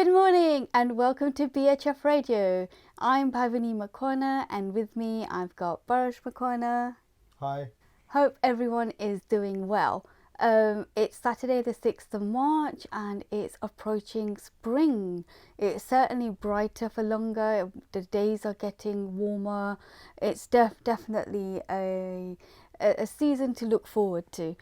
Good morning and welcome to BHF Radio. I'm Bhavini Makwana and with me I've got Makwana. Hi. Hope everyone is doing well. It's Saturday the 6th of March and it's approaching spring. It's certainly brighter for longer. The days are getting warmer. It's definitely a season to look forward to.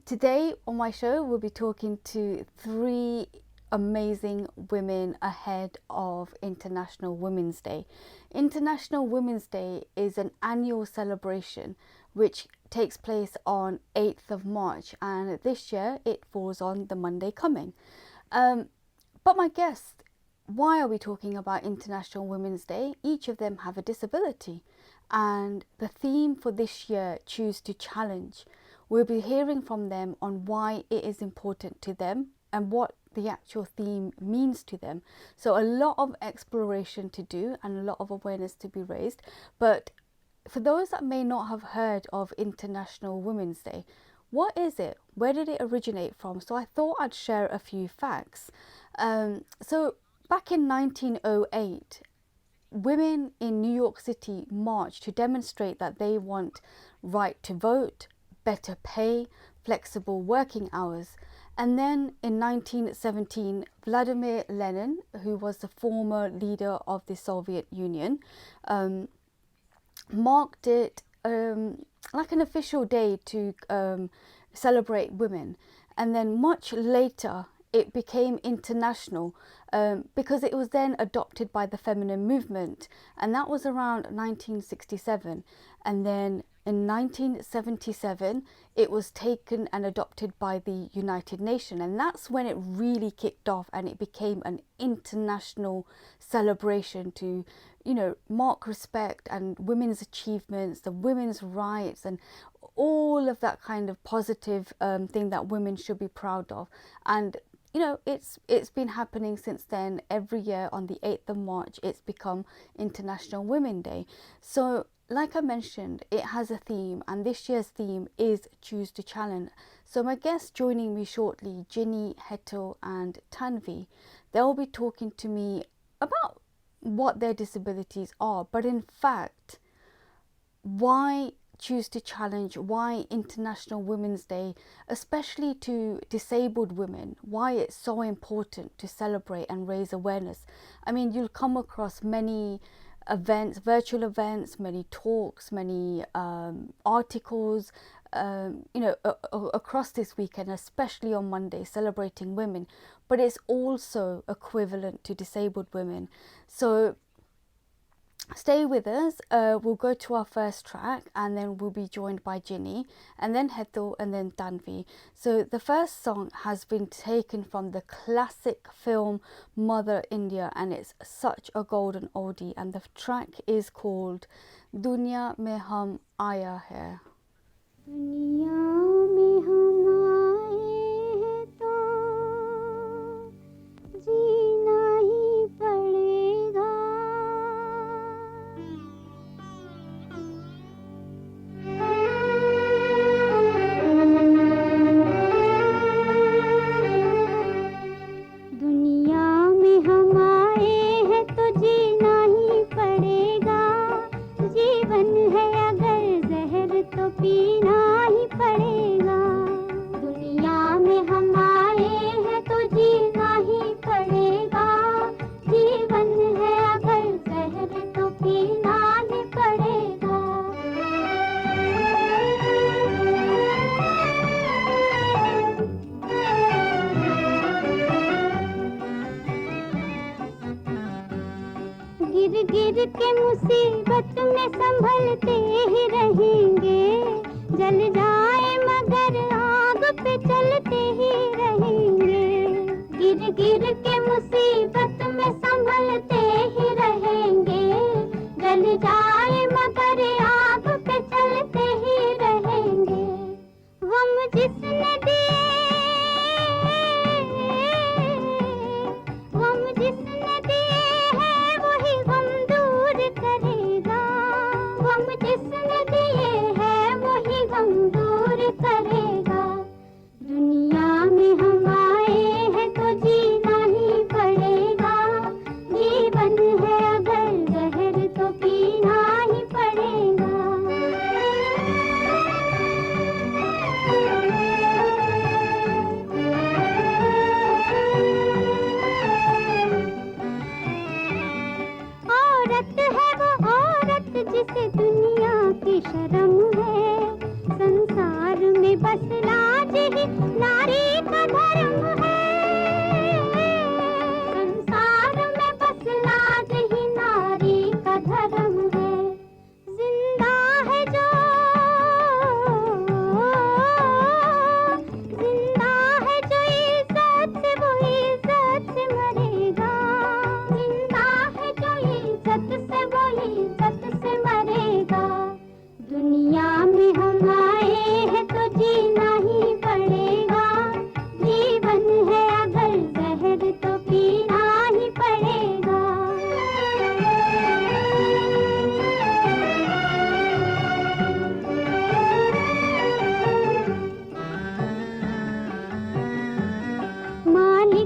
Today on my show we'll be talking to three amazing women ahead of International Women's Day. International Women's Day is an annual celebration which takes place on 8th of March and this year it falls on the Monday coming. But my guests, why are we talking about International Women's Day? Each of them have a disability and the theme for this year, Choose to Challenge. We'll be hearing from them on why it is important to them and what the actual theme means to them. So a lot of exploration to do and a lot of awareness to be raised. But for those that may not have heard of International Women's Day, what is it? Where did it originate from? So I thought I'd share a few facts. So back in 1908, women in New York City marched to demonstrate that they want right to vote, better pay, flexible working hours. And then in 1917, Vladimir Lenin, who was the former leader of the Soviet Union, marked it like an official day to celebrate women. And then much later, it became international because it was then adopted by the feminine movement. And that was around 1967. And then in 1977, it was taken and adopted by the United Nations. And that's when it really kicked off and it became an international celebration to, you know, mark respect and women's achievements, the women's rights and all of that kind of positive thing that women should be proud of. And you know, it's been happening since then. Every year on the 8th of March, it's become International Women's Day. So like I mentioned, it has a theme and this year's theme is Choose to Challenge. So my guests joining me shortly, Ginny, Hetal and Tanvi, they'll be talking to me about what their disabilities are, but in fact, why Choose to Challenge, why International Women's Day, especially to disabled women, why it's so important to celebrate and raise awareness. I mean, you'll come across many events, virtual events, many talks, many articles, across this weekend, especially on Monday, celebrating women, but it's also equivalent to disabled women. So stay with us. We'll go to our first track and then we'll be joined by Ginny and then Hetal and then Tanvi. So the first song has been taken from the classic film Mother India and it's such a golden oldie and the track is called Duniya Mein Hum Aaya Hai. Duniya mein hum aaye hain to jeena hi padega. दुनिया में हम आए हैं तो जीना ही पड़ेगा जीवन है अगर जहर तो पीना ही पड़ेगा दुनिया में हम आए हैं तो जीना ही पड़ेगा जीवन है अगर जहर तो पीना ही पड़ेगा गिर गिर के मुसीबत में संभलते ही रहेंगे जल जाए मगर आग पे चलते ही रहेंगे गिर गिर के मुसीबत में संभलते ही रहेंगे जल जाए मगर आग पे चलते ही रहेंगे गम जिसने दिए गम जिसने दिए है वही गम दूर करेगा गम जिसने दिए है वही गम दूर करेगा दुनिया में हम आए हैं तो जीना ही पड़ेगा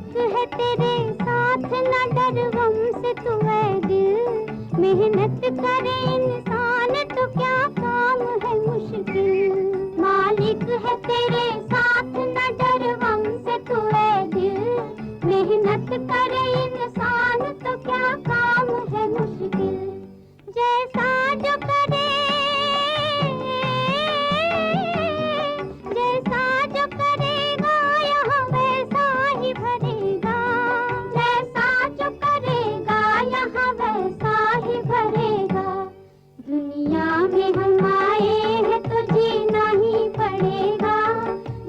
मालिक है तेरे साथ न डर गम से तू है दिल मेहनत करे इंसान तो क्या काम है मुश्किल मालिक है तेरे साथ न डर गम से तू है दिल मेहनत करे इंसान तो क्या काम है मुश्किल जैसा जो करे जैसा जो करेगा यहाँ वैसा ही भरेगा जैसा जो करेगा यहाँ वैसा ही भरेगा दुनिया में हम आए हैं तो जीना ही पड़ेगा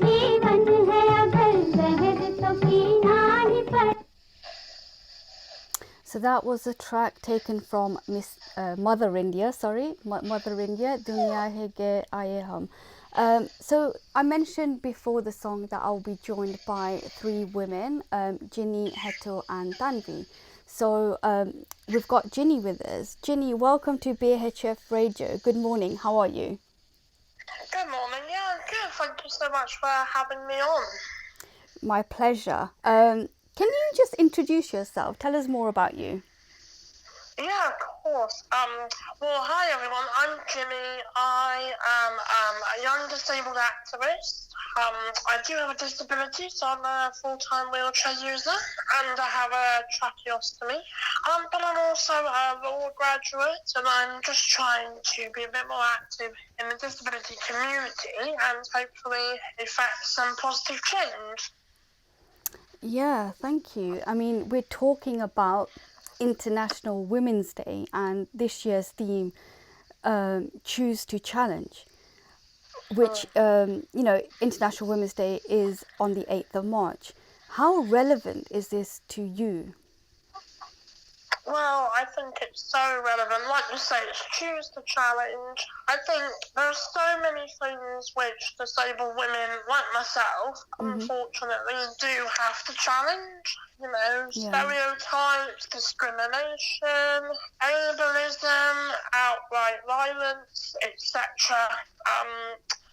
जीवन है अगर जहर तो पीना ही पड़ेगा So that was a track taken from Mother India, Mother India, Duniya Hai Ge Aaye Hum. So I mentioned before the song that I'll be joined by three women, Ginny, Heto and Tanvi. So we've got Ginny with us. Ginny, welcome to BHF Radio. Good morning, how are you? Good morning, yeah, I'm good. Thank you so much for having me on. My pleasure. Can you just introduce yourself? Tell us more about you. Yeah, of course. Well, hi everyone. I'm Jimmy. I am a young disabled activist. I do have a disability, so I'm a full-time wheelchair user, and I have a tracheostomy. But I'm also a law graduate, and I'm just trying to be a bit more active in the disability community and hopefully effect some positive change. Yeah, thank you. I mean, we're talking about International Women's Day and this year's theme, Choose to Challenge, which, International Women's Day is on the 8th of March. How relevant is this to you? Well, I think it's so relevant. Like you say, it's choose to challenge. I think there are so many things which disabled women, like myself, unfortunately do have to challenge. You know, stereotypes, discrimination, ableism, outright violence, etc.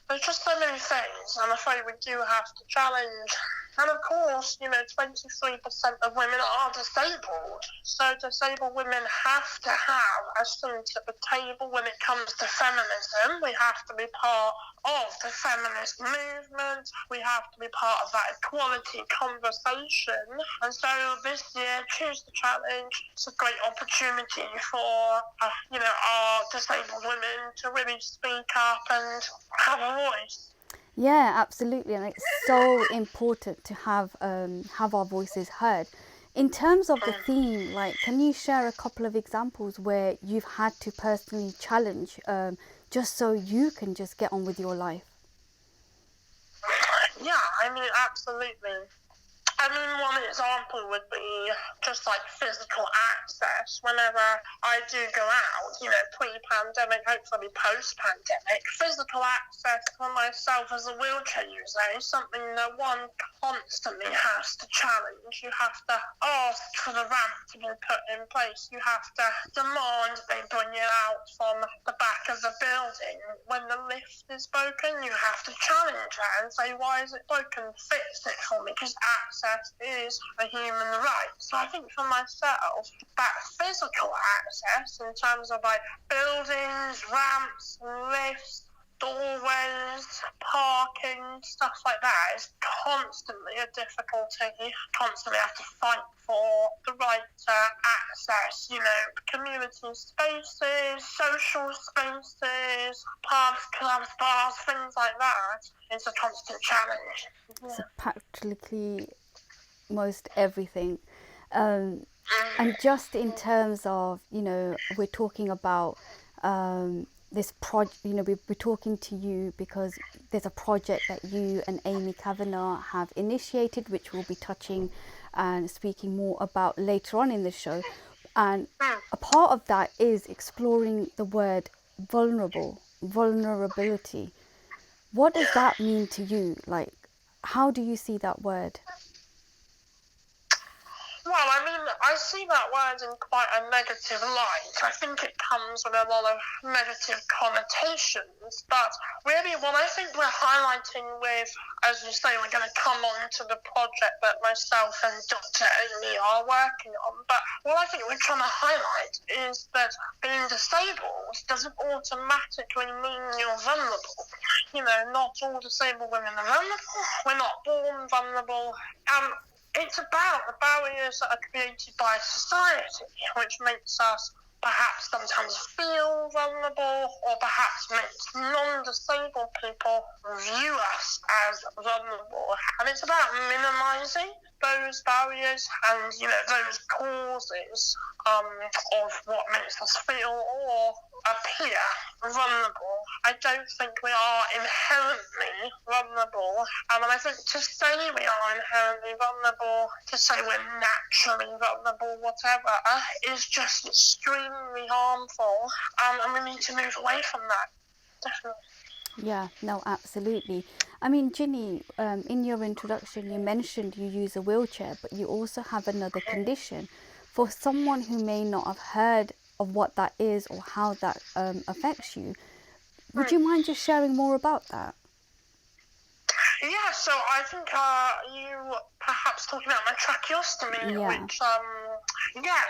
There's just so many things I'm afraid we do have to challenge. And of course, 23% of women are disabled. So disabled women have to have a seat at the table when it comes to feminism. We have to be part of the feminist movement. We have to be part of that equality conversation. And so this year, Choose the Challenge, it's a great opportunity for, our disabled women to really speak up and have a voice. Yeah, absolutely, and it's so important to have our voices heard. In terms of the theme, can you share a couple of examples where you've had to personally challenge, just so you can just get on with your life? Yeah, absolutely. One example would be just like physical access. Whenever I do go out, pre-pandemic, hopefully post-pandemic, physical access for myself as a wheelchair user is something that one constantly has to challenge. You have to ask for the ramp to be put in place. You have to demand they bring you out from the back of the building. When the lift is broken, you have to challenge that and say, why is it broken? Fix it for me, because access is a human right. So I think for myself, that physical access in terms of like buildings, ramps, lifts, doorways, parking, stuff like that is constantly a difficulty. Constantly have to fight for the right to access, community spaces, social spaces, pubs, clubs, bars, things like that. It's a constant challenge. So practically most everything. And just in terms of, we're talking about this project, we're talking to you because there's a project that you and Amy Kavanagh have initiated, which we'll be touching and speaking more about later on in the show. And a part of that is exploring the word vulnerability. What does that mean to you? How do you see that word? Well, I mean, I see that word in quite a negative light. I think it comes with a lot of negative connotations, but really what I think we're highlighting with, as you say, we're going to come on to the project that myself and Dr. Amy are working on, but what I think we're trying to highlight is that being disabled doesn't automatically mean you're vulnerable. You know, not all disabled women are vulnerable. We're not born vulnerable. It's about the barriers that are created by society, which makes us perhaps sometimes feel vulnerable, or perhaps makes non-disabled people view us as vulnerable. And it's about minimising those barriers and, you know, those causes of what makes us feel or appear vulnerable. I don't think we are inherently vulnerable. And I think to say we are inherently vulnerable, to say we're naturally vulnerable, whatever, is just extremely harmful. And we need to move away from that. Definitely. Yeah, no, absolutely. I mean, Ginny, in your introduction, you mentioned you use a wheelchair, but you also have another condition. For someone who may not have heard of what that is or how that affects you, would you mind just sharing more about that? Yeah, so I think you perhaps talking about my tracheostomy, Yeah. which,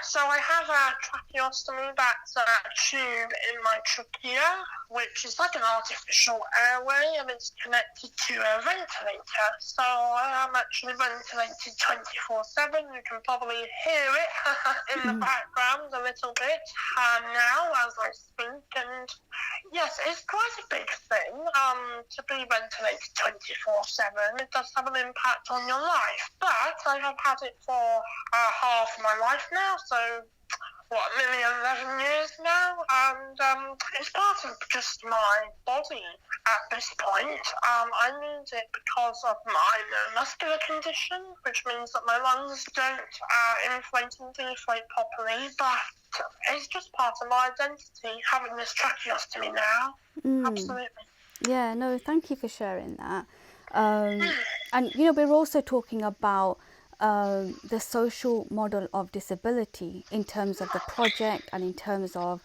so I have a tracheostomy, that's a tube in my trachea, which is like an artificial airway, and it's connected to a ventilator. So I am actually ventilated 24/7. You can probably hear it in the background a little bit now as I speak, and yes, it's quite a big thing to be ventilated 24/7. It does have an impact on your life, but I have had it for half my life now, so nearly 11 years now, and it's part of just my body at this point. I need it because of my neuromuscular condition, which means that my lungs don't inflate and deflate properly, but it's just part of my identity, having this tracheostomy now. Absolutely. Yeah, no, thank you for sharing that. And, you know, we're also talking about the social model of disability in terms of the project and in terms of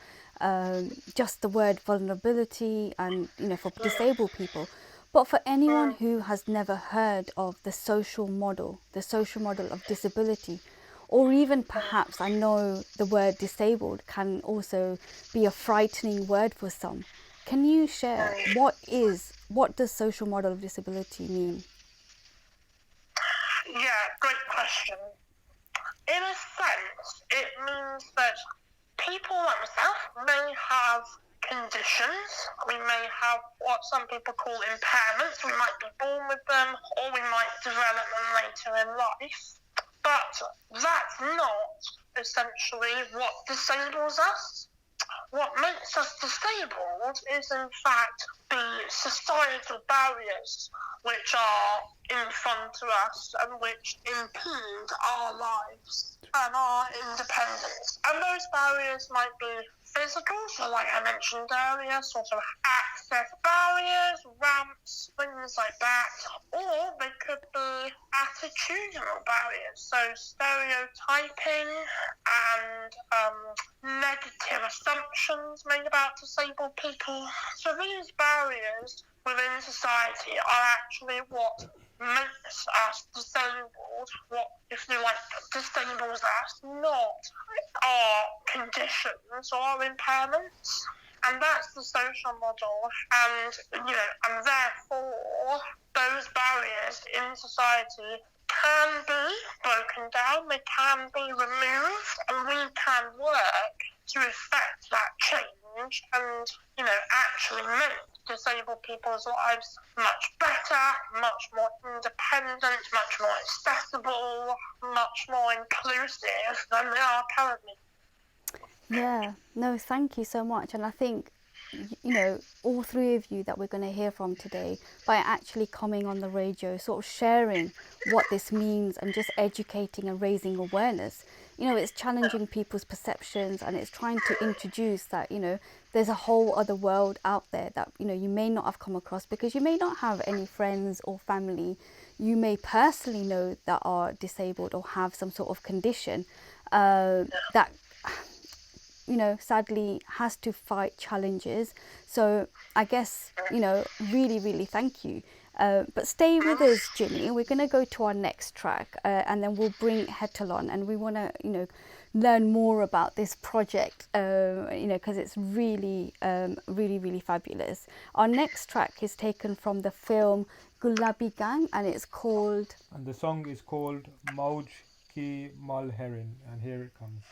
just the word vulnerability and, you know, for disabled people. But for anyone who has never heard of the social model of disability, or even perhaps, I know the word disabled can also be a frightening word for some. Can you share what does social model of disability mean? Yeah, great question. In a sense, it means that people like myself may have conditions. We may have what some people call impairments. We might be born with them, or we might develop them later in life. But that's not essentially what disables us. What makes us disabled is, in fact, the societal barriers which are in front of us and which impede our lives and our independence. And those barriers might be physical, so like I mentioned earlier, sort of access barriers, ramps, things like that, or they could be attitudinal barriers, so stereotyping and negative assumptions made about disabled people. So these barriers within society are actually what makes us disabled, what, if you like, disables us, not our conditions or our impairments. And that's the social model, and therefore those barriers in society can be broken down, they can be removed, and we can work to effect that change and, actually make disabled people's lives much better, much more independent, much more accessible, much more inclusive than they are currently. Yeah, no, thank you so much. And I think, you know, all three of you that we're going to hear from today, by actually coming on the radio, sort of sharing what this means and just educating and raising awareness, you know, it's challenging people's perceptions, and it's trying to introduce that, you know, there's a whole other world out there that, you know, you may not have come across because you may not have any friends or family, you may personally know that are disabled or have some sort of condition that, you know, sadly has to fight challenges. So I guess, you know, really, really thank you. But stay with us, Ginny. We're going to go to our next track and then we'll bring Hetal on, and we want to, you know, learn more about this project, you know, because it's really, really, really fabulous. Our next track is taken from the film Gulabi Gang, and it's called... And the song is called Mauj Ki Malherin, and here it comes.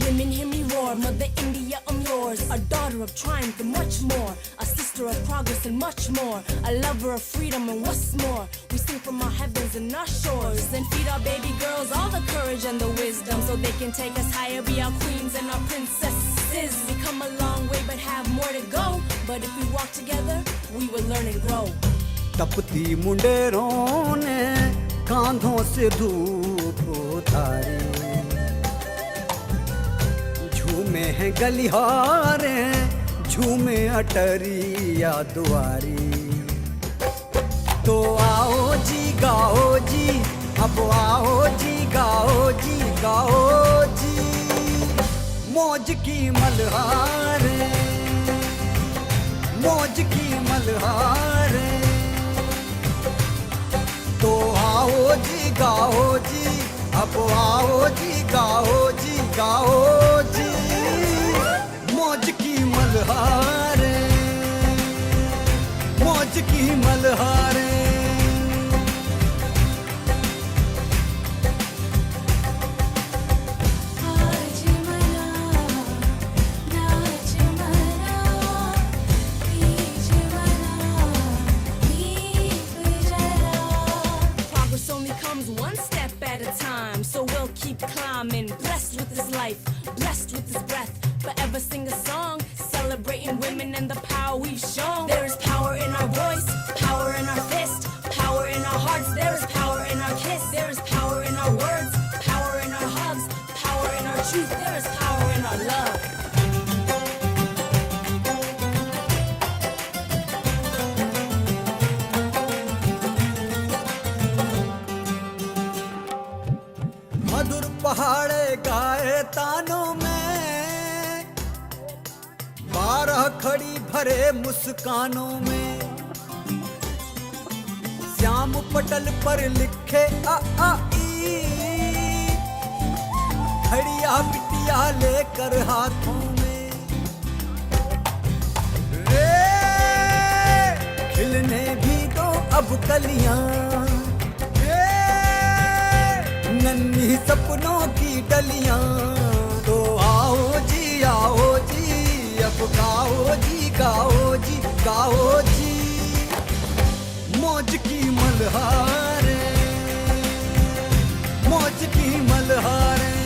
Women hear me roar, Mother India, I'm yours. A daughter of triumph and much more. A sister of progress and much more. A lover of freedom and what's more. We sing from our heavens and our shores, and feed our baby girls all the courage and the wisdom, so they can take us higher, be our queens and our princesses. We come a long way but have more to go, but if we walk together, we will learn and grow. तपती मुंडेरों ने कांधों से धूप उतारी, झूमे हैं गलिहारे, झूमे अटरिया दुआरी। तो आओ जी गाओ जी, अब आओ जी गाओ जी, गाओ जी मौज की मल्हारे, मौज की मल्हारे। तो आओ जी गाओ जी, अब आओ जी गाओ जी, गाओ जी मौज की मल्हारे, मौज की मल्हारे। So we'll keep climbing, blessed with his life, blessed with his breath. Forever sing a song, celebrating women and the power we've shown. There is power in our voice, power in our fist, power in our hearts. There is power in our kiss, there is power in our words, power in our hugs, power in our truth. There is power in our love. मधुर पहाड़े गाए तानों में, 12 खड़ी भरे मुस्कानों में, श्याम पटल पर लिखे आ आ ई, घड़िया बिटिया लेकर हाथों में, रे खिलने भी दो अब कलियां, नन्ही सपनों की डलियां। तो आओ जी अब गाओ जी गाओ जी, गाओ जी मौज की मल्हारे, मौज की मल्हारे।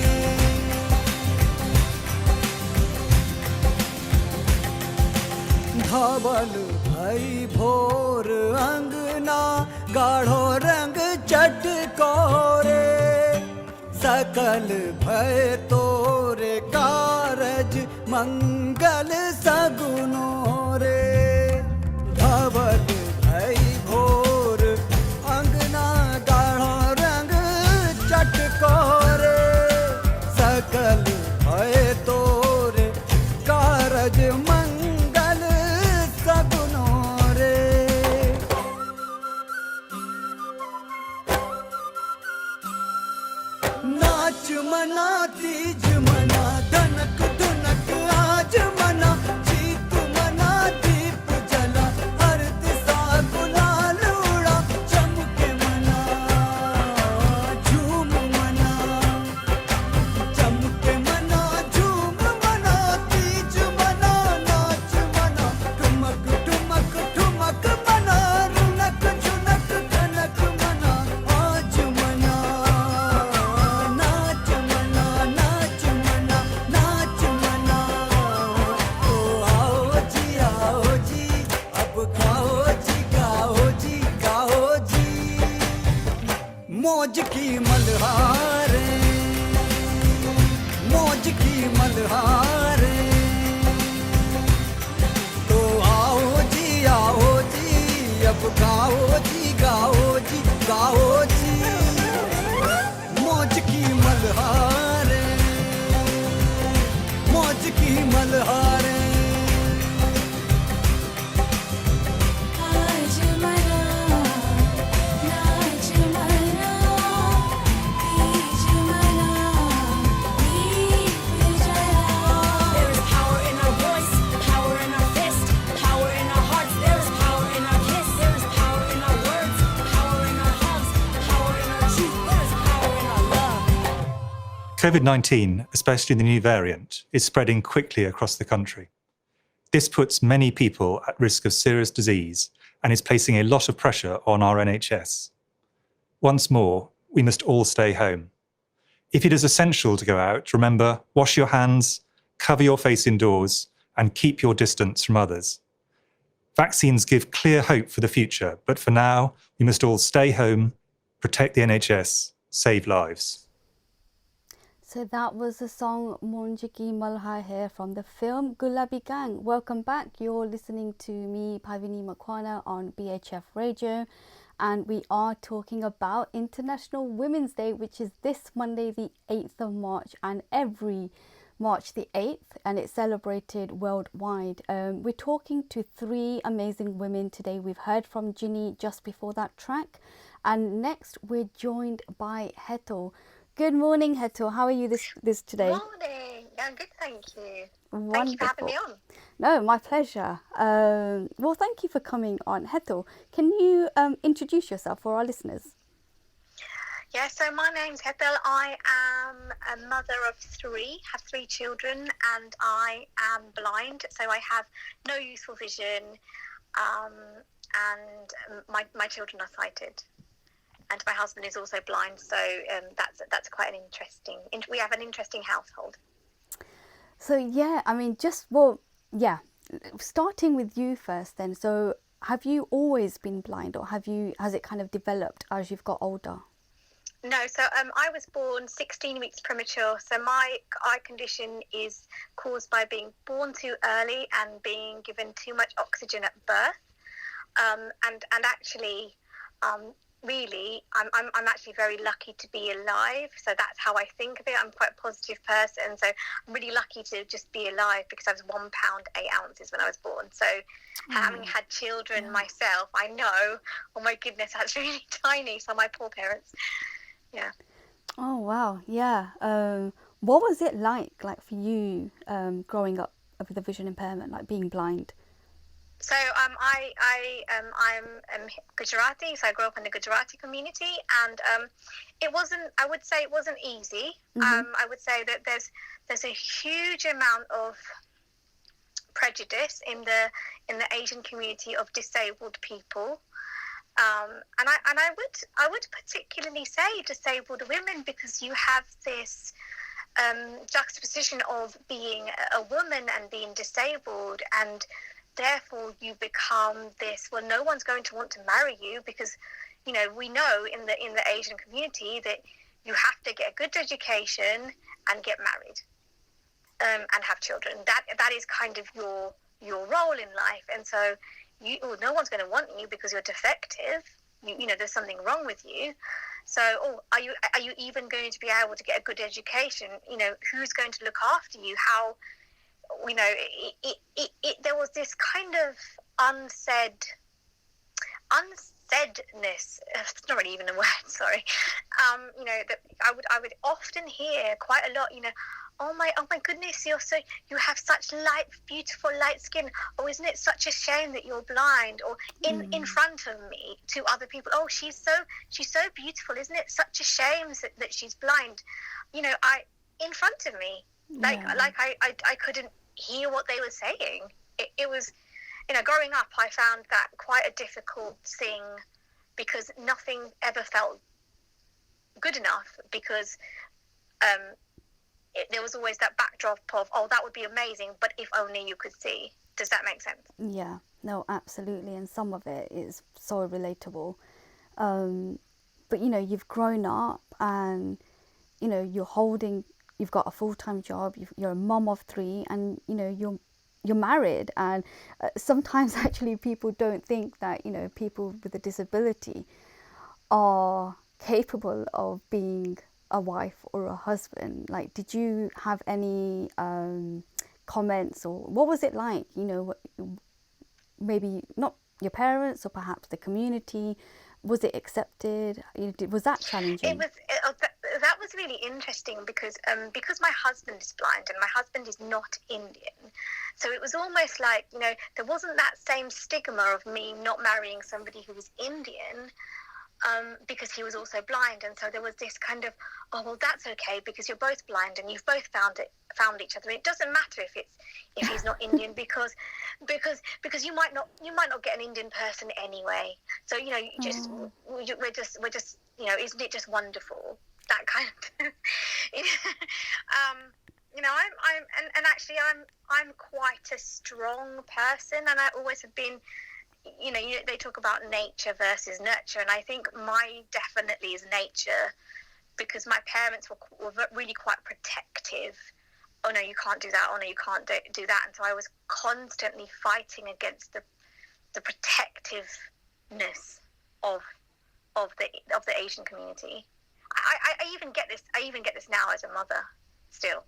धावल भई भोर अंगना, गाढ़ो रंग चटकोरे, सकल भय तोरे कारज मंगल सगुनों रे। धवल भई भोर अंगना, गाढ़ो रंग चटकोरे, सकल भय तोरे कारज मंगल सगुनों रे। नाच मना तीज मना, धनक धुनक आज मना, जीत मना दीप मौज की मल्हारें आज मना नाच मना तीज मना दीप जला There is power in our voice, power in our fist, power in our hearts. There is power in our kiss, there is power in our words, power in our hugs, power in our truth. There is power in our love. COVID-19, especially the new variant, is spreading quickly across the country. This puts many people at risk of serious disease and is placing a lot of pressure on our NHS. Once more, we must all stay home. If it is essential to go out, remember, wash your hands, cover your face indoors, and keep your distance from others. Vaccines give clear hope for the future, but for now, we must all stay home, protect the NHS, save lives. So that was the song Monj Ki Malhar here from the film Gulabi Gang. Welcome back. You're listening to me, Bhavini Makwana, on BHF Radio. And we are talking about International Women's Day, which is this Monday, the 8th of March, and every March the 8th, and it's celebrated worldwide. We're talking to three amazing women today. We've heard from Ginny just before that track. And next, we're joined by Hetal. Good morning, Hetal. How are you this today? Morning. I'm good, thank you. Wonderful. Thank you for having me on. No, my pleasure. Well, thank you for coming on. Hetal, can you introduce yourself for our listeners? Yeah, so my name's Hetal. I am a mother of three, have three children, and I am blind. So I have no useful vision, and my children are sighted. And my husband is also blind, so that's quite an interesting. We have an interesting household. So yeah, I mean, starting with you first, then. So have you always been blind, or has it kind of developed as you've got older? No, so I was born 16 weeks premature. So my eye condition is caused by being born too early and being given too much oxygen at birth, and actually. Really, I'm actually very lucky to be alive. So that's how I think of it. I'm quite a positive person. So I'm really lucky to just be alive because I was 1 pound 8 ounces when I was born. So having had children myself, I know, oh my goodness, that's really tiny. So my poor parents, yeah. Oh wow, yeah. What was it like for you growing up with a vision impairment, like being blind? So I'm Gujarati, so I grew up in the Gujarati community, and I would say it wasn't easy. I would say that there's a huge amount of prejudice in the Asian community of disabled people, and I would particularly say disabled women, because you have this juxtaposition of being a woman and being disabled, and therefore you become this, well, no one's going to want to marry you because, you know, we know in the Asian community that you have to get a good education and get married, and have children. That is kind of your role in life. And so no one's going to want you because you're defective. You know, there's something wrong with you. So, are you even going to be able to get a good education? You know, who's going to look after you? How, you know, there was this kind of unsaidness. It's not really even a word. Sorry. You know, that I would often hear quite a lot. You know, oh my goodness, you have such beautiful light skin. Oh, isn't it such a shame that you're blind? Or in front of me to other people. Oh, she's so beautiful. Isn't it such a shame that she's blind? You know, in front of me, I couldn't hear what they were saying. It was, you know, growing up, I found that quite a difficult thing because nothing ever felt good enough, because there was always that backdrop of, oh, that would be amazing, but if only you could see. Does that make sense? Yeah, no, absolutely. And some of it is so relatable. But, you know, you've grown up and, you know, you've got a full-time job, you're a mom of three, and, you know, you're married. And sometimes actually people don't think that, you know, people with a disability are capable of being a wife or a husband. Like, did you have any comments, or what was it like? Maybe not your parents or perhaps the community. Was it accepted? Was that challenging? That was really interesting because my husband is blind and my husband is not Indian, so it was almost like there wasn't that same stigma of me not marrying somebody who was Indian. Because he was also blind, and so there was this kind of, oh well, that's okay because you're both blind and you've both found each other. It doesn't matter if he's not Indian because you might not get an Indian person anyway. So we're just isn't it just wonderful, that kind of I'm quite a strong person, and I always have been. They talk about nature versus nurture, and I think mine definitely is nature, because my parents were really quite protective. Oh no, you can't do that. Oh no, you can't do that. And so I was constantly fighting against the protectiveness of the Asian community. I even get this. I even get this now as a mother, still.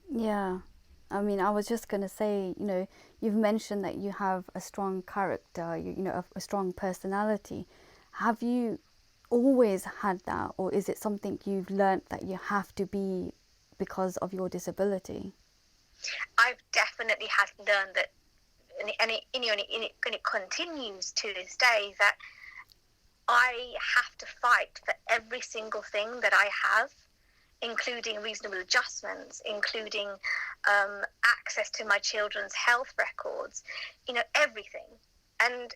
Yeah. I mean, I was just going to say, you've mentioned that you have a strong character, a strong personality. Have you always had that, or is it something you've learned that you have to be because of your disability? I've definitely learned that, and it continues to this day, that I have to fight for every single thing that I have, including reasonable adjustments, including access to my children's health records, everything. And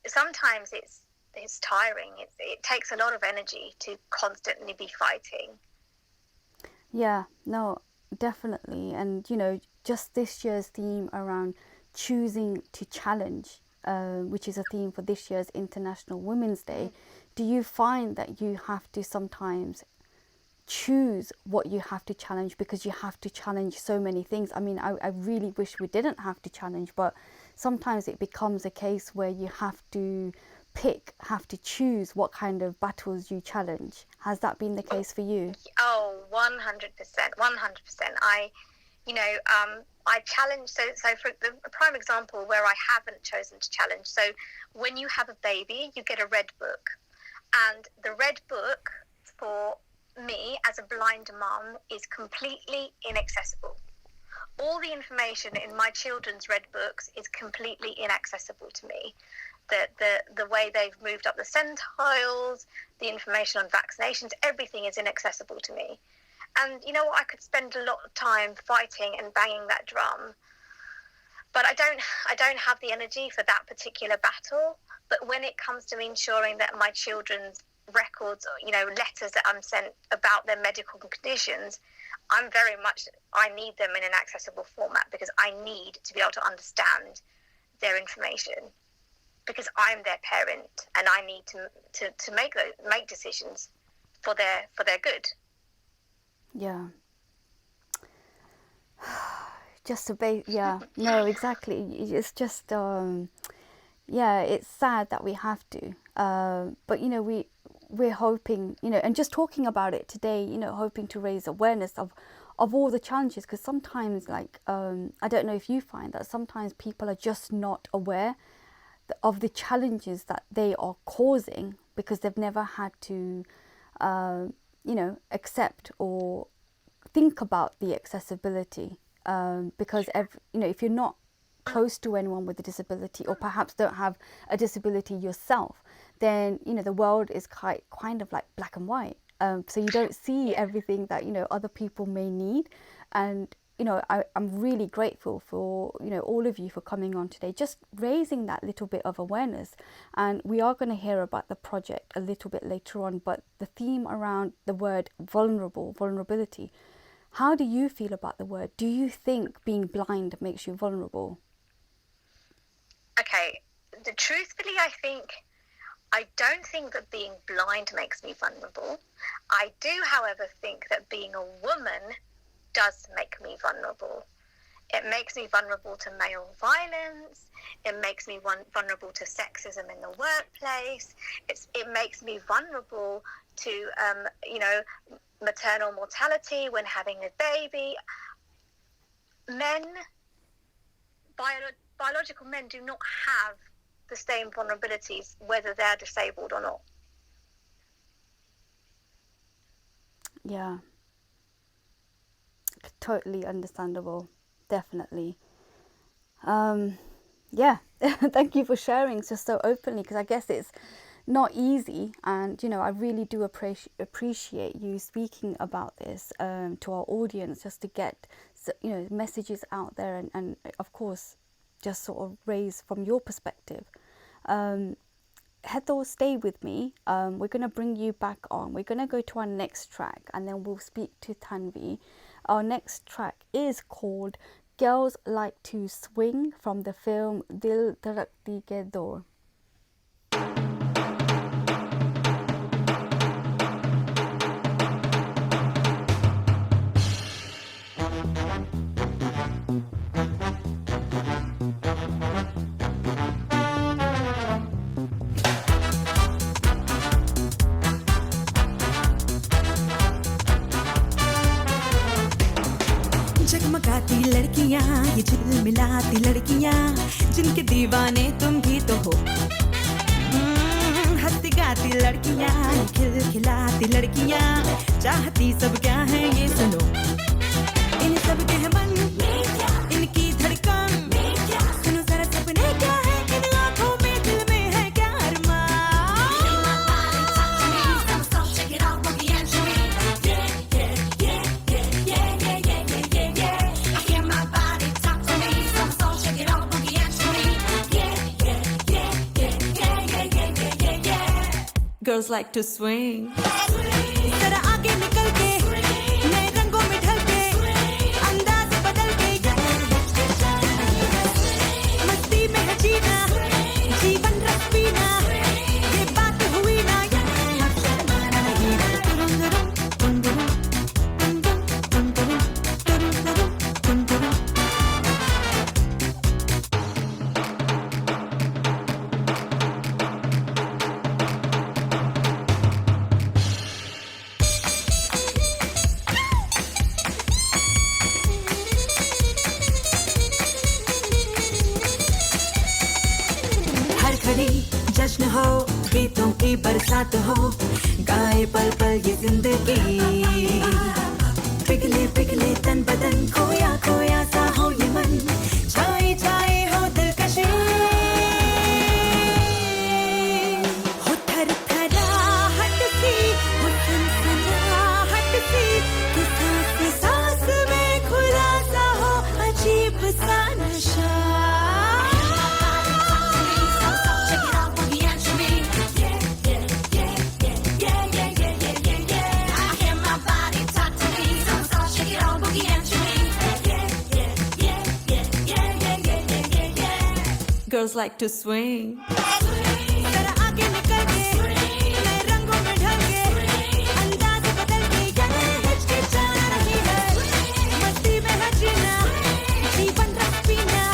sometimes it's tiring. It takes a lot of energy to constantly be fighting. Yeah, no, definitely. And, just this year's theme around choosing to challenge, which is a theme for this year's International Women's Day, do you find that you have to sometimes choose what you have to challenge, because you have to challenge so many things? I mean, I really wish we didn't have to challenge, but sometimes it becomes a case where you have to choose what kind of battles you challenge. Has that been the case for you? Oh, 100%. I challenge. So for the prime example where I haven't chosen to challenge. So when you have a baby, you get a red book, and the red book for me as a blind mum is completely inaccessible. All the information in my children's red books is completely inaccessible to me. The way they've moved up the centiles, the information on vaccinations, everything is inaccessible to me. And you know what? I could spend a lot of time fighting and banging that drum, but I don't have the energy for that particular battle. But when it comes to ensuring that my children's records, letters that I'm sent about their medical conditions, I need them in an accessible format, because I need to be able to understand their information, because I'm their parent and I need to make decisions for their good. Yeah. No, exactly. It's just it's sad that we have to, but we're hoping, and just talking about it today, hoping to raise awareness of all the challenges, because sometimes, I don't know if you find that sometimes people are just not aware of the challenges that they are causing, because they've never had to accept or think about the accessibility, because if you're not close to anyone with a disability, or perhaps don't have a disability yourself, then the world is kind of like black and white, so you don't see everything that other people may need. And I'm really grateful for all of you for coming on today, just raising that little bit of awareness. And we are going to hear about the project a little bit later on, but the theme around the word vulnerability, how do you feel about the word? Do you think being blind makes you vulnerable? Okay, truthfully, I don't think that being blind makes me vulnerable. I do, however, think that being a woman does make me vulnerable. It makes me vulnerable to male violence. It makes me vulnerable to sexism in the workplace. It makes me vulnerable to, maternal mortality when having a baby. biological men do not have the same vulnerabilities whether they're disabled or not. Yeah. Totally understandable. Definitely. Yeah. Thank you for sharing just so openly, because I guess it's not easy, and I really do appreciate you speaking about this to our audience, just to get messages out there, and of course just sort of raise from your perspective. Heather, stay with me. We're going to bring you back on. We're going to go to our next track, and then we'll speak to Tanvi. Our next track is called Girls Like to Swing from the film Dil Dharakti Ke Door. जगमगाती लड़कियां, ये झिलमिलाती लड़कियां, जिनके दीवाने तुम भी तो हो। हंसती गाती लड़कियां, खिलखिलाती लड़कियां, चाहती सब क्या है ये सुनो। इन सब के है मन, इनकी धड़कन, सुनो जरा सपने क्या है इन आँखों में, दिल में है क्या अरमान। Girls like to swing. जरा आगे निकल के, नए रंगों में ढल के, अंदाज बदल के, मस्ती में है जीना, जीवन रस पीना, ये बात हुई ना, जश्न हो, गीतों की बरसात हो, गाए पल पल ये जिंदगी। पिघले पिघले तन बदन, खोया खोया सा हो ये मन, छाए छाए हो दिलकशी। हो थर थराहट सी, हो सनसनाहट सी, कि सांस सांस में खुला सा हो अजीब सा नशा। Girls like to swing. जरा आगे निकल के, नए रंगों में ढल के, अंदाज बदल के, ये हिचकिचाना नहीं है, मस्ती में है जीना, जीवन रस पीना,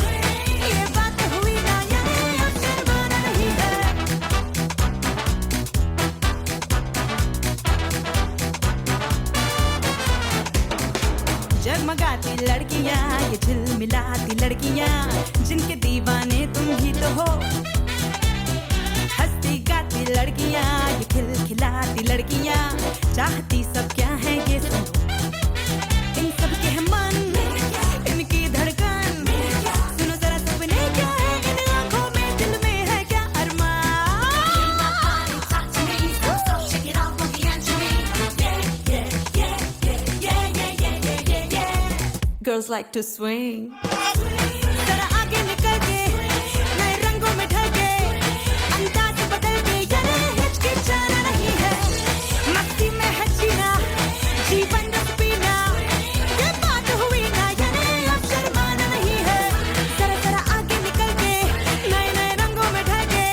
ये बात हुई ना, ये अब शर्माना नहीं है। जगमगाती लड़कियां, ये झिलमिलाती लड़कियां, जिनके दीवाने तुम ही तो हो। हंसती गाती लड़कियां, ये खिलखिलाती लड़कियां, चाहती सब क्या है ये सुनो। इन सब के है मन, इनकी धड़कन, सुनो जरा सपने क्या है इन आँखों में, दिल में है क्या अरमान। Girls like to swing. जरा आगे निकल के, नए रंगों में ढल के, अंदाज बदल के, ये हिचकिचाना नहीं है, मस्ती में है जीना, जीवन रस पीना, ये बात हुई ना, ये अब शर्माना नहीं है। जरा जरा आगे निकल के, नए नए रंगों में ढल के,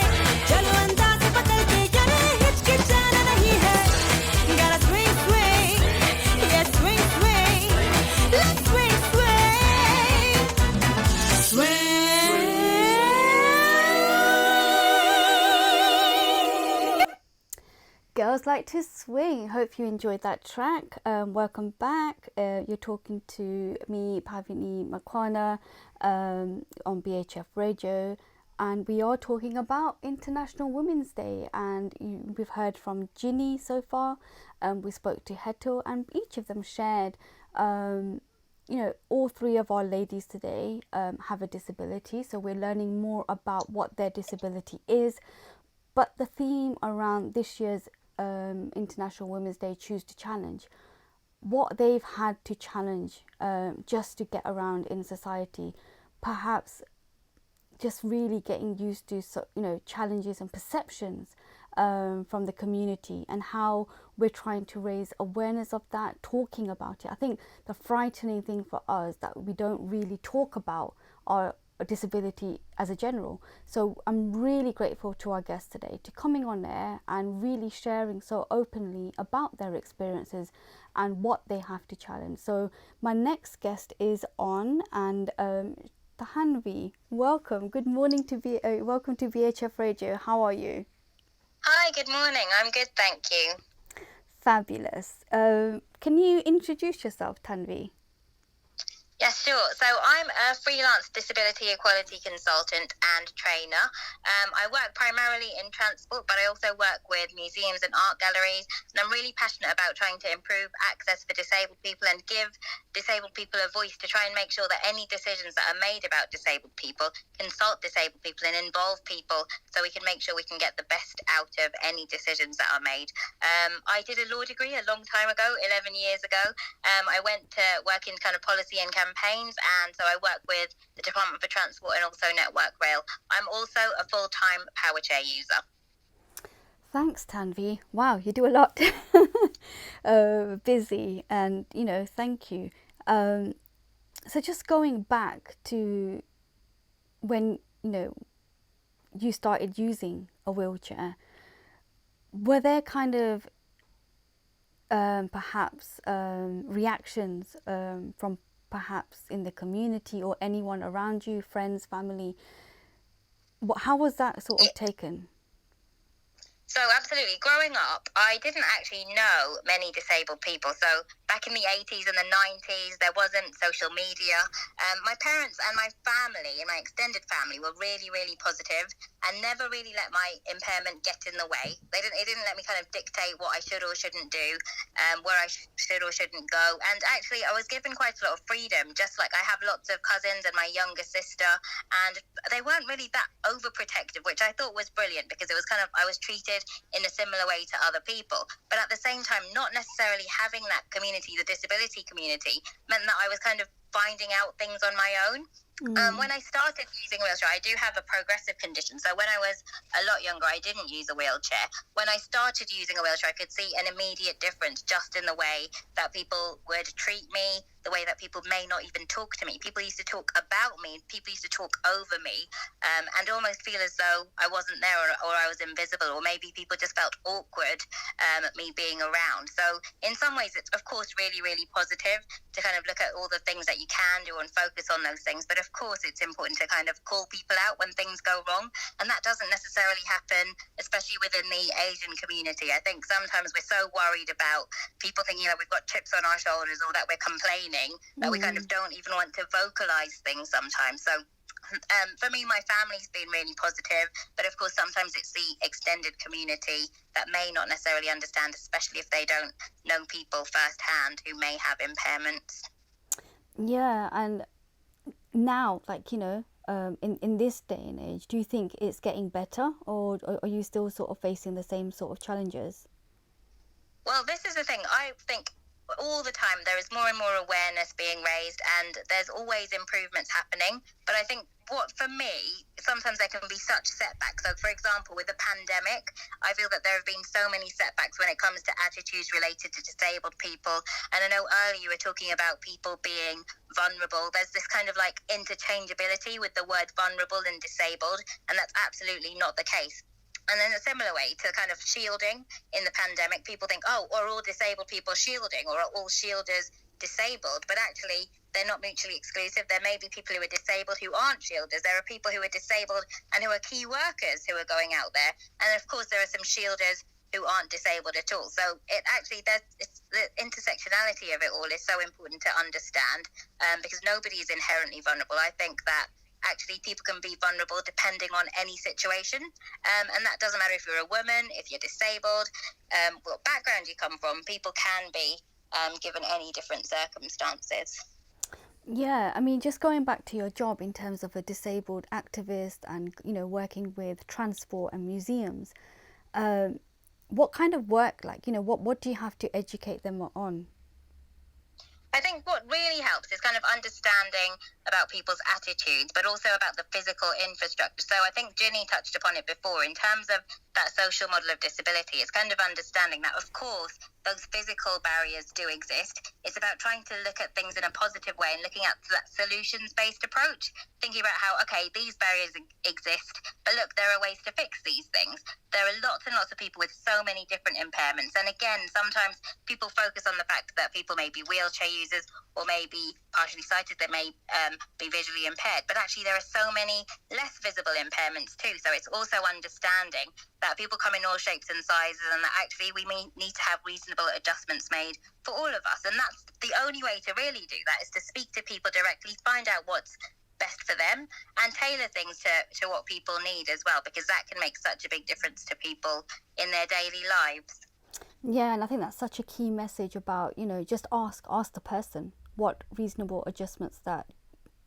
चलो अंदाज बदल के, ये हिचकिचाना नहीं है। Gotta swing swing, yeah swing swing, let's swing swing, swing. Girls Like to Swing. Hope you enjoyed that track. Welcome back. You're talking to me, Bhavini Makwana, on BHF Radio, and we are talking about International Women's Day. And we've heard from Ginny so far. We spoke to Heto, and each of them shared. All three of our ladies today have a disability, so we're learning more about what their disability is. But the theme around this year's International Women's Day, Choose to Challenge, what they've had to challenge just to get around in society, perhaps just really getting used to challenges and perceptions from the community, and how we're trying to raise awareness of that, talking about it. I think the frightening thing for us that we don't really talk about our disability as a general. So I'm really grateful to our guests today to coming on there and really sharing so openly about their experiences and what they have to challenge. So my next guest is on, and Tanvi, welcome. Good morning to welcome to BHF Radio. How are you? Hi, good morning. I'm good, thank you. Fabulous. Can you introduce yourself, Tanvi? Yes, sure. So I'm a freelance disability equality consultant and trainer. I work primarily in transport, but I also work with museums and art galleries. And I'm really passionate about trying to improve access for disabled people and give disabled people a voice to try and make sure that any decisions that are made about disabled people consult disabled people and involve people, so we can make sure we can get the best out of any decisions that are made. I did a law degree a long time ago, 11 years ago. I went to work in kind of policy and campaigns, and so I work with the Department for Transport and also Network Rail. I'm also a full-time power chair user. Thanks, Tanvi. Wow, you do a lot. Busy, and thank you. So just going back to when you started using a wheelchair, were there kind of perhaps reactions from perhaps in the community or anyone around you, friends, family? How was that sort of taken? So absolutely. Growing up, I didn't actually know many disabled people. So back in the 80s and the 90s, there wasn't social media. My parents and my family and my extended family were really, really positive and never really let my impairment get in the way. It didn't let me kind of dictate what I should or shouldn't do, where I should or shouldn't go. And actually, I was given quite a lot of freedom, just like I have lots of cousins and my younger sister, and they weren't really that overprotective, which I thought was brilliant, because it was kind of, I was treated in a similar way to other people. But at the same time, not necessarily having that community, the disability community, meant that I was kind of finding out things on my own. When I started using a wheelchair, I do have a progressive condition. So when I was a lot younger, I didn't use a wheelchair. When I started using a wheelchair, I could see an immediate difference just in the way that people would treat me, the way that people may not even talk to me. People used to talk about me, people used to talk over me, and almost feel as though I wasn't there, or I was invisible, or maybe people just felt awkward at me being around. So in some ways, it's of course really, really positive to kind of look at all the things that you can do and focus on those things. But of course, it's important to kind of call people out when things go wrong. And that doesn't necessarily happen, especially within the Asian community. I think sometimes we're so worried about people thinking that we've got chips on our shoulders, or that we're complaining, that we kind of don't even want to vocalize things sometimes. So for me, my family's been really positive, but of course sometimes it's the extended community that may not necessarily understand, especially if they don't know people firsthand who may have impairments. Yeah, and now, like, in this day and age, do you think it's getting better, or are you still sort of facing the same sort of challenges? Well, this is the thing. I think all the time there is more and more awareness being raised, and there's always improvements happening. But I think for me, sometimes there can be such setbacks. So, for example, with the pandemic, I feel that there have been so many setbacks when it comes to attitudes related to disabled people. And I know earlier you were talking about people being vulnerable. There's this kind of like interchangeability with the word vulnerable and disabled, and that's absolutely not the case. And in a similar way to kind of shielding in the pandemic, people think, oh, are all disabled people shielding, or are all shielders disabled? But actually, they're not mutually exclusive. There may be people who are disabled who aren't shielders. There are people who are disabled and who are key workers who are going out there. And of course, there are some shielders who aren't disabled at all. So it actually, the intersectionality of it all is so important to understand, because nobody is inherently vulnerable. I think that actually people can be vulnerable depending on any situation, and that doesn't matter if you're a woman, if you're disabled, what background you come from. People can be given any different circumstances. Yeah, I mean, just going back to your job in terms of a disabled activist and, you know, working with transport and museums, what kind of work, like, you know, what do you have to educate them on? I think what really helps is kind of understanding about people's attitudes, but also about the physical infrastructure. So I think Ginny touched upon it before in terms of that social model of disability. It's kind of understanding that, of course, those physical barriers do exist. It's about trying to look at things in a positive way and looking at that solutions-based approach, thinking about how, okay, these barriers exist, but look, there are ways to fix these things. There are lots and lots of people with so many different impairments. And again, sometimes people focus on the fact that people may be wheelchair users or may be partially sighted, they may be visually impaired. But actually, there are so many less visible impairments too. So it's also understanding that people come in all shapes and sizes, and that actually we may need to have reasonable adjustments made for all of us. And that's the only way to really do that, is to speak to people directly, find out what's best for them, and tailor things to what people need as well, because that can make such a big difference to people in their daily lives. Yeah, and I think that's such a key message about, you know, just ask the person what reasonable adjustments that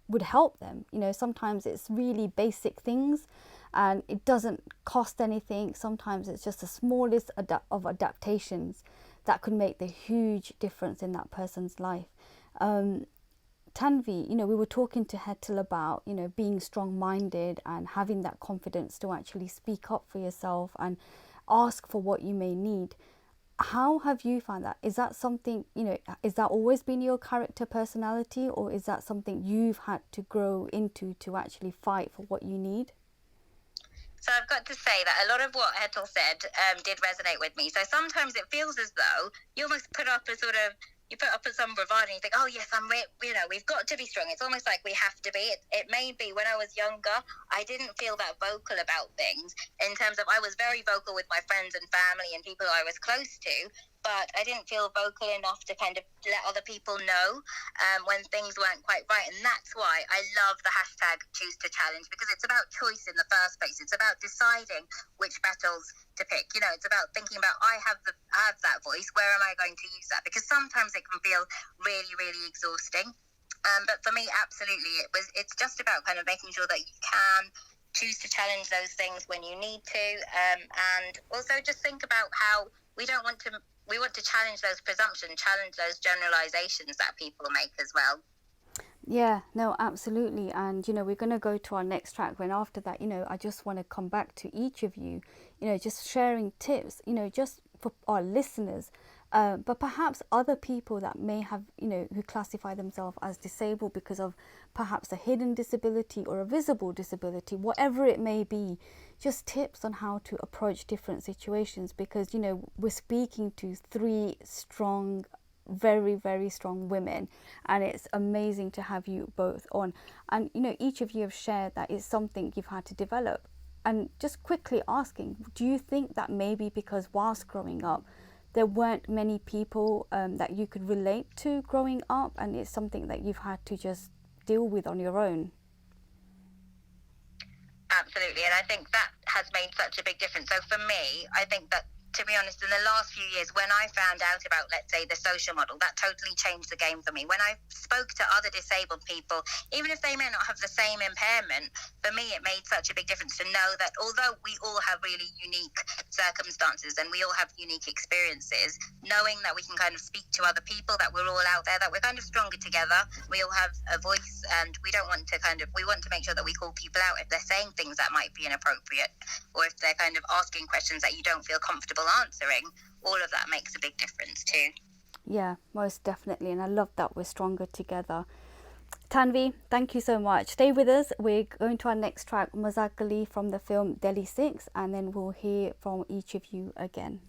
would help them. You know, sometimes it's really basic things and it doesn't cost anything. Sometimes it's just the smallest of adaptations that could make the huge difference in that person's life. Tanvi, you know, we were talking to Hetal about, you know, being strong-minded and having that confidence to actually speak up for yourself and ask for what you may need. How have you found that? Is that something, you know, is that always been your character personality, or is that something you've had to grow into to actually fight for what you need? So I've got to say that a lot of what Hetal said did resonate with me. So sometimes it feels as though you almost put up some bravado and you think, oh yes, we've got to be strong. It's almost like we have to be. It may be when I was younger, I didn't feel that vocal about things, in terms of I was very vocal with my friends and family and people I was close to, but I didn't feel vocal enough to kind of let other people know when things weren't quite right. And that's why I love the hashtag Choose to Challenge, because it's about choice in the first place. It's about deciding which battles to pick. You know, it's about thinking about, I have that voice, where am I going to use that? Because sometimes it can feel really, really exhausting. But for me, absolutely, it's just about kind of making sure that you can choose to challenge those things when you need to, and also just think about how we want to challenge those presumptions, challenge those generalizations that people make as well. Yeah, no, absolutely. And, you know, we're going to go to our next track. When after that, you know, I just want to come back to each of you, you know, just sharing tips, you know, just for our listeners, but perhaps other people that may have, you know, who classify themselves as disabled because of perhaps a hidden disability or a visible disability, whatever it may be, just tips on how to approach different situations. Because, you know, we're speaking to three strong, very, very strong women, and it's amazing to have you both on. And, you know, each of you have shared that it's something you've had to develop. And just quickly asking, do you think that maybe because whilst growing up, there weren't many people that you could relate to growing up, and it's something that you've had to just deal with on your own? Absolutely, and I think that has made such a big difference. So for me, I think that, to be honest, in the last few years, when I found out about, let's say, the social model, that totally changed the game for me. When I spoke to other disabled people, even if they may not have the same impairment, for me, it made such a big difference to know that although we all have really unique circumstances and we all have unique experiences, knowing that we can kind of speak to other people, that we're all out there, that we're kind of stronger together, we all have a voice, and we want to make sure that we call people out if they're saying things that might be inappropriate, or if they're kind of asking questions that you don't feel comfortable answering. All of that makes a big difference too. Yeah, most definitely, and I love that we're stronger together. Tanvi, thank you so much. Stay with us. We're going to our next track, Mazakali, from the film Delhi 6, and then we'll hear from each of you again.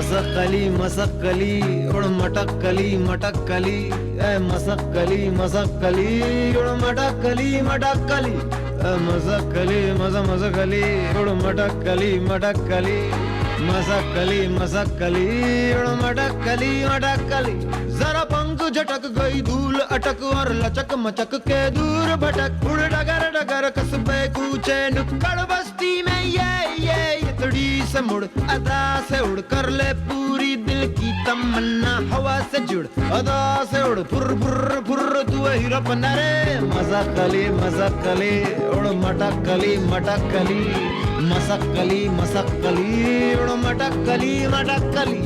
Masakkali Masakkali उड़ मटक्कली मटक्कली ए मसक्कली मसक्कली उड़ मटक्कली मटक्कली ए मसक्कली मसक्कली उड़ मटक्कली मटक्कली मसक्कली मसक्कली उड़ मटक्कली मटक्कली जरा पंख झटक गई धूल अटक और लचक मचक के दूर भटक उड़ डगर डगर कस्बे कूचे नुक्कड़ बस्ती में ये इतड़ी से मुड़ अदा से उड़ कर ले पूरी दिल की तमन्ना हवा से जुड़ अदा से उड़ फुर फुर फुर तू हीरो बना रे मसक्कली मसक्कली उड़ मटक्कली मटक्कली मसक्कली मसक्कली उड़ मटक्कली मटक्कली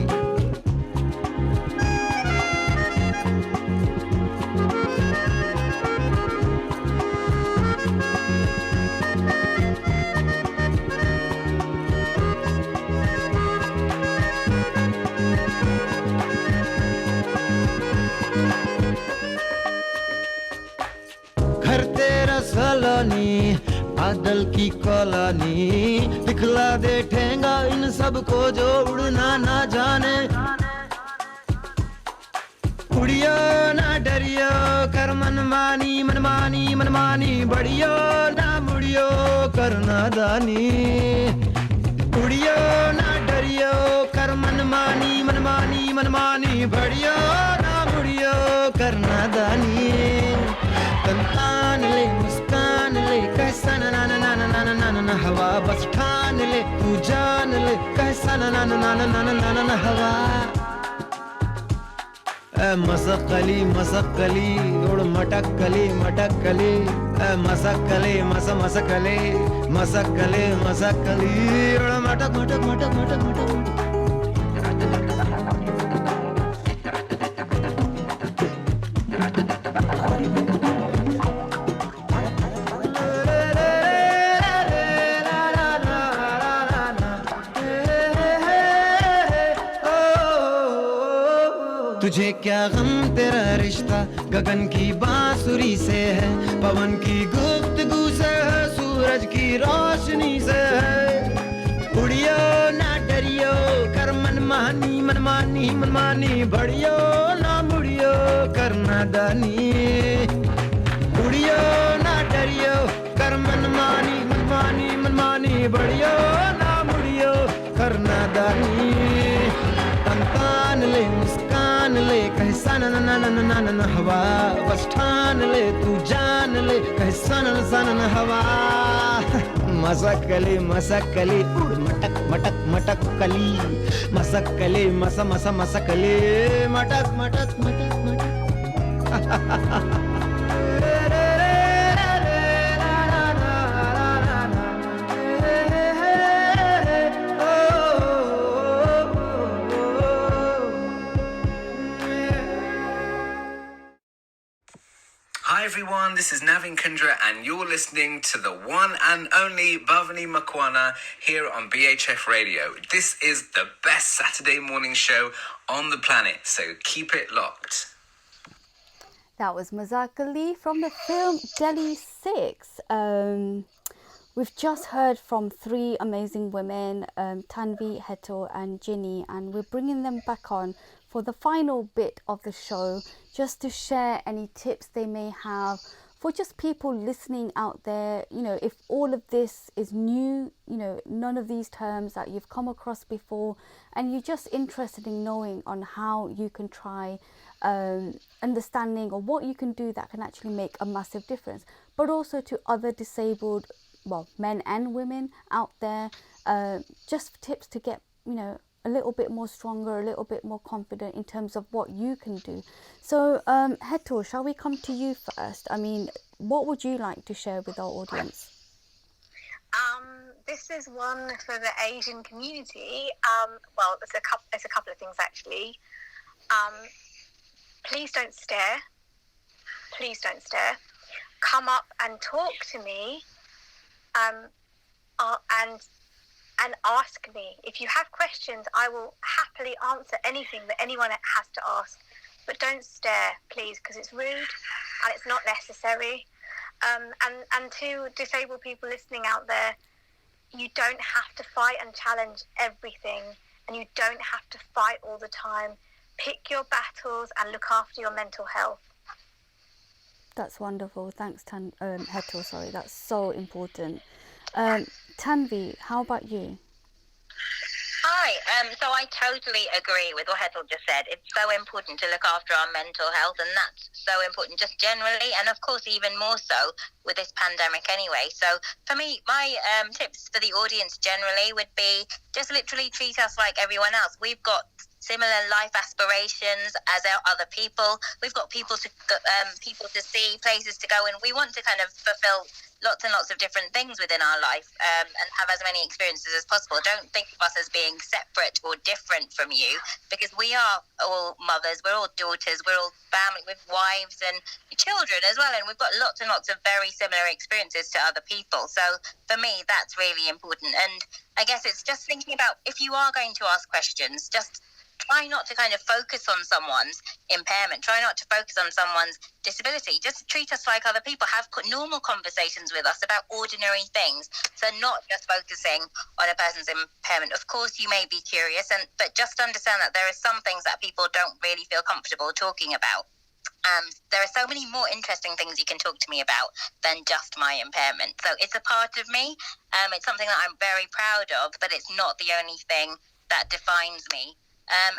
घर तेरा सलानी बादल की कॉलोनी दिखला दे ठेंगा इन सबको जो उड़ना ना जाने उड़ियो ना डरियो कर मनमानी मनमानी मनमानी बढ़ियो ना मुड़ियो कर नादानी उड़ियो ना डरियो कर मनमानी मनमानी मनमानी बढ़ियो ना मुड़ियो कर नादानी तन ले मुस्कान ले कैसा ना ना ना ना ना ना ना ना हवा बस ठान ले तू जान ले कैसा ना ना ना ना ना ना ना ना हवा मसक्कली मसक्कली उड़ मटक्कली मटक्कली मसक्कली मसक्कली मसक्कली मसक्कली उड़ मटक मटक मटक मटक मटक तुझे क्या गम तेरा रिश्ता गगन की बांसुरी से है पवन की गुफ्तगू से है सूरज की रोशनी से है उड़ियो ना डरियो कर मनमानी मनमानी मनमानी बढ़ियो ना मुड़ियो कर नादानी उड़ियो ना डरियो कर मनमानी मनमानी मनमानी बढ़ियो ना मुड़ियो कर नादानी तन ले मुस्कान ले कैसा ना ना ना ना ना ना ना हवा बस ठान ले तू जान ले कैसा ना ना ना हवा मसक्कली मसक्कली उड़ मटक मटक मटक कली मसक्कली मसक्कली मटक मटक मटक मटक Hi everyone, this is Navin Kundra and you're listening to the one and only Bhavini Makwana here on BHF Radio. This is the best Saturday morning show on the planet, so keep it locked. That was Mazak Ali from the film Delhi 6. We've just heard from three amazing women, Tanvi, Heto and Ginny, and we're bringing them back on for the final bit of the show, just to share any tips they may have for just people listening out there. You know, if all of this is new, you know, none of these terms that you've come across before, and you're just interested in knowing on how you can try understanding or what you can do that can actually make a massive difference, but also to other disabled, well, men and women out there, just tips to get, you know, a little bit more stronger, a little bit more confident in terms of what you can do. So, Heto, shall we come to you first? I mean, what would you like to share with our audience? This is one for the Asian community. Well, there's a couple of things actually. Please don't stare. Please don't stare. Come up and talk to me. And ask me. If you have questions, I will happily answer anything that anyone has to ask. But don't stare, please, because it's rude and it's not necessary. And to disabled people listening out there, you don't have to fight and challenge everything and you don't have to fight all the time. Pick your battles and look after your mental health. That's wonderful. Thanks, Hetal. Sorry, that's so important. Tanvi, how about you? Hi, so I totally agree with what Hetal just said. It's so important to look after our mental health, and that's so important just generally, and of course even more so with this pandemic anyway. So for me, my tips for the audience generally would be just literally treat us like everyone else. We've got similar life aspirations as our other people. We've got people to see, places to go, and we want to kind of fulfill lots and lots of different things within our life, and have as many experiences as possible. Don't think of us as being separate or different from you, because we are all mothers, we're all daughters, we're all family with wives and children as well, and we've got lots and lots of very similar experiences to other people. So for me, that's really important. And I guess it's just thinking about, if you are going to ask questions, just try not to kind of focus on someone's impairment. Try not to focus on someone's disability. Just treat us like other people. Have normal conversations with us about ordinary things. So not just focusing on a person's impairment. Of course, you may be curious, but just understand that there are some things that people don't really feel comfortable talking about. There are so many more interesting things you can talk to me about than just my impairment. So it's a part of me. It's something that I'm very proud of, but it's not the only thing that defines me.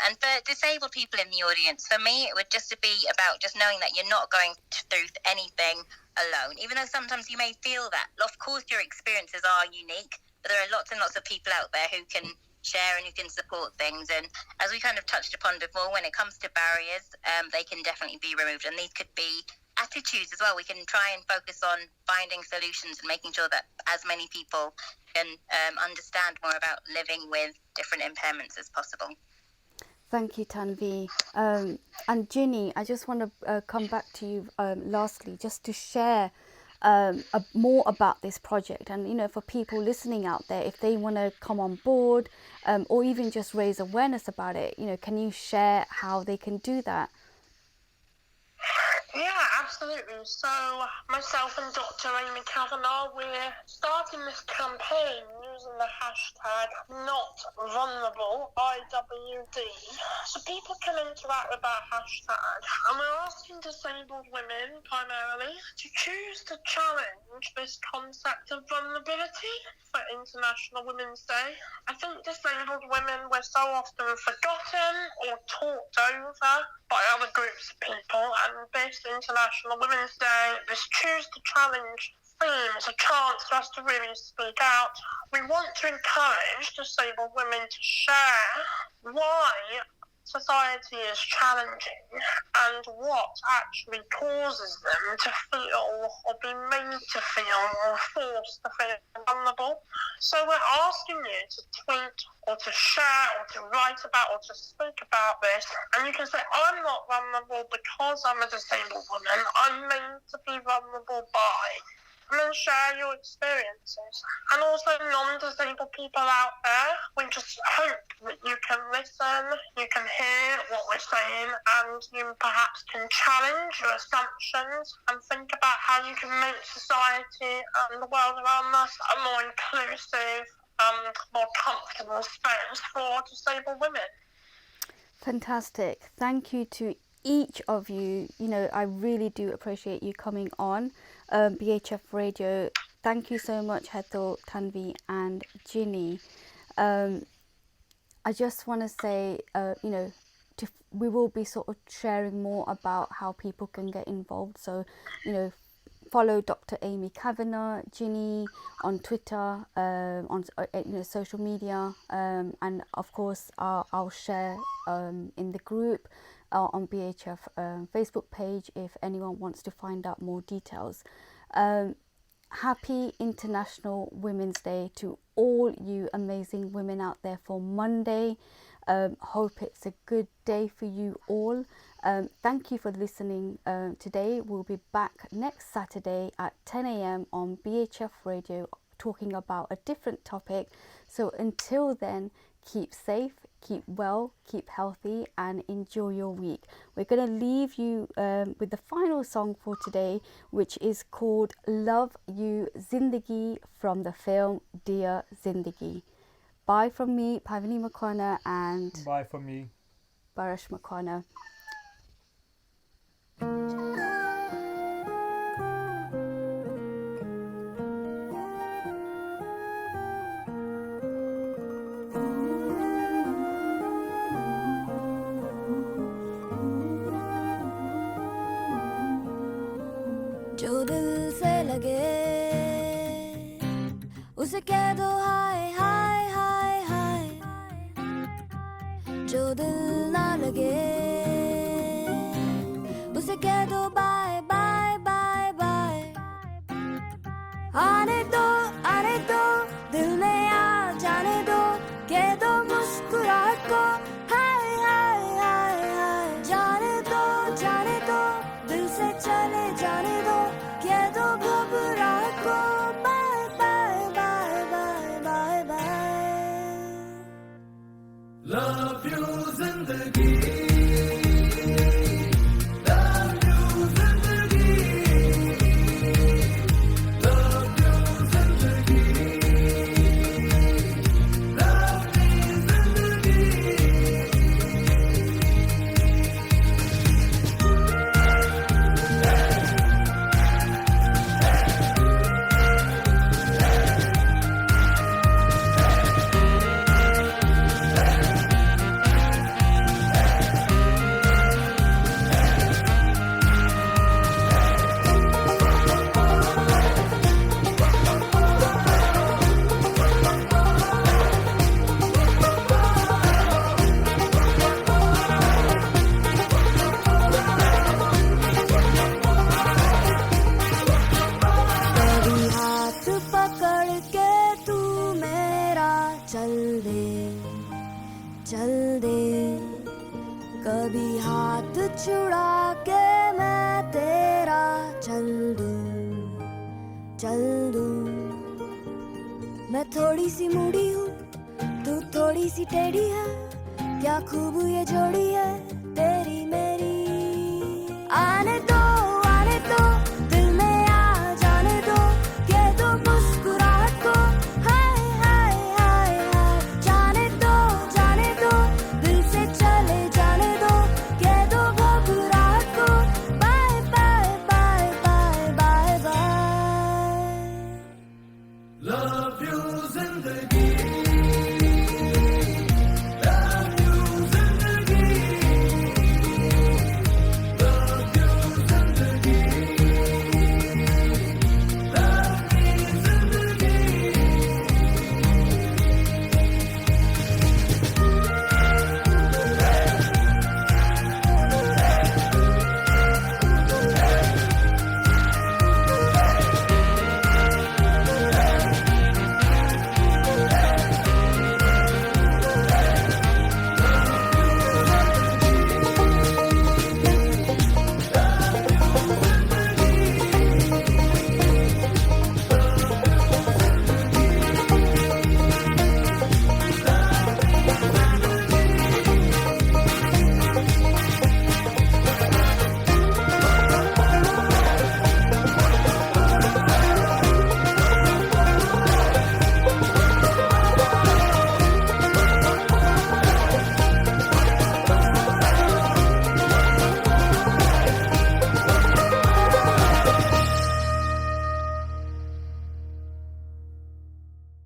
And for disabled people in the audience, for me, it would just be about just knowing that you're not going through anything alone, even though sometimes you may feel that. Of course, your experiences are unique, but there are lots and lots of people out there who can share and who can support things. And as we kind of touched upon before, when it comes to barriers, they can definitely be removed. And these could be attitudes as well. We can try and focus on finding solutions and making sure that as many people can understand more about living with different impairments as possible. Thank you, Tanvi. And Ginny, I just want to come back to you lastly, just to share more about this project. And, you know, for people listening out there, if they want to come on board or even just raise awareness about it, you know, can you share how they can do that? Yeah, absolutely. So myself and Dr. Amy Kavanagh, we're starting this campaign using the hashtag #NotVulnerableIWD. So people can interact with that hashtag, and we're asking disabled women primarily to choose to challenge this concept of vulnerability for International Women's Day. I think disabled women, we're so often forgotten or talked over by other groups of people, and this International Women's Day, this Choose to Challenge theme is a chance for us to really speak out. We want to encourage disabled women to share why society is challenging and what actually causes them to feel or be made to feel or forced to feel vulnerable. So we're asking you to tweet or to share or to write about or to speak about this, and you can say, I'm not vulnerable because I'm a disabled woman, I'm made to be vulnerable by, and then share your experiences. And also non-disabled people out there, we just hope that you can listen, you can hear what we're saying, and you perhaps can challenge your assumptions and think about how you can make society and the world around us a more inclusive, more comfortable space for disabled women. Fantastic. Thank you to each of you. You know, I really do appreciate you coming on BHF Radio. Thank you so much, Hetal, Tanvi and Ginny. I just want to say, you know, we will be sort of sharing more about how people can get involved. So, you know, follow Dr. Amy Kavanagh, Ginny on Twitter, on you know, social media, and of course I'll share in the group on BHF Facebook page if anyone wants to find out more details. Happy International Women's Day to all you amazing women out there for Monday. Hope it's a good day for you all. Thank you for listening today. We'll be back next Saturday at 10 a.m. on BHF Radio talking about a different topic. So until then, keep safe, keep well, keep healthy and enjoy your week. We're going to leave you with the final song for today, which is called Love You Zindagi from the film Dear Zindagi. Bye from me, Bhavini Makwana, and Bye for me. Barash Makwana. जो दिल से लगे उसे कह दो हाय हाय हाय हाय, जो दिल ना लगे उसे कह दो बाय बाय बाय बाय। आने दो दिल में आ जाने दो, कह दो मुस्कुराहट को हाय हाय हाय हाय। जाने दो दिल से चले जाने दो, कह दो घबराहट को bye bye bye bye bye bye. Love you जिंदगी, कभी हाथ छुड़ा के मैं तेरा चल दूं। मैं थोड़ी सी मूडी हूँ, तू थोड़ी सी टेढ़ी है, क्या खूब ये जोड़ी